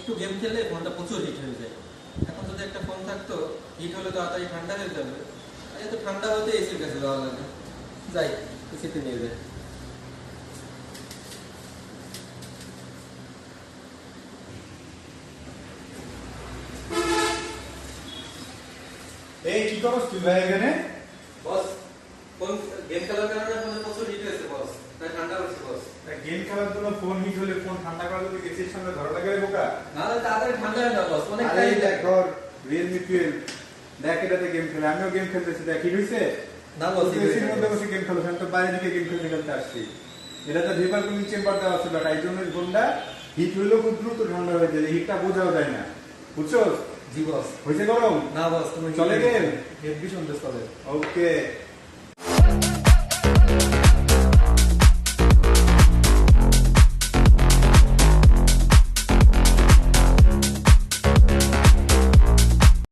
একটু গেম খেললে ফোনটা প্রচুর হিট হয়ে যায়। এখন যদি একটা ফোন থাকতো, হিট হলে তাড়াতাড়ি ঠান্ডা হয়ে যাবে, আর এত ঠান্ডা হতে এসির কাছে যাওয়া লাগে। যাই, এসিতে নিয়ে যাই। এই কি করছ তুই ভাই এখানে? বস, ফোন গেম খেলার কারণে ফোনে প্রচুর হিট হয়েছে বস, তাই ঠান্ডা হচ্ছে বস। গেম খেলার জন্য ফোন হিট হলে ফোন ঠান্ডা করার জন্য এসির সামনে ধরা লাগে বোকা। নাহলে তাড়াতাড়ি ঠান্ডা হয়ে যাবে বস, অনেক আরে টাইম দেখ ওর Realme 12 দেখ এটাতে গেম খেলে, আমিও গেম খেলতেছি, দেখ হিট হইছে না বস। তুই এসির মধ্যে বসে গেম খেলো, আমি তো বাইরে দিকে গেম খেলতে খেলতে আসছি। এটাতে ভেপার কুলিং চেম্বার দেওয়া ছিল, তাই জন্য ফোনটা হিট হইলেও খুব দ্রুত ঠান্ডা হয়ে যায়, হিটটা বোঝাও যায় না, বুঝছো? জি বস। হয়েছে গরম? না বস, তুমি চলে গেম? হেভি সুন্দর চলে। ওকে।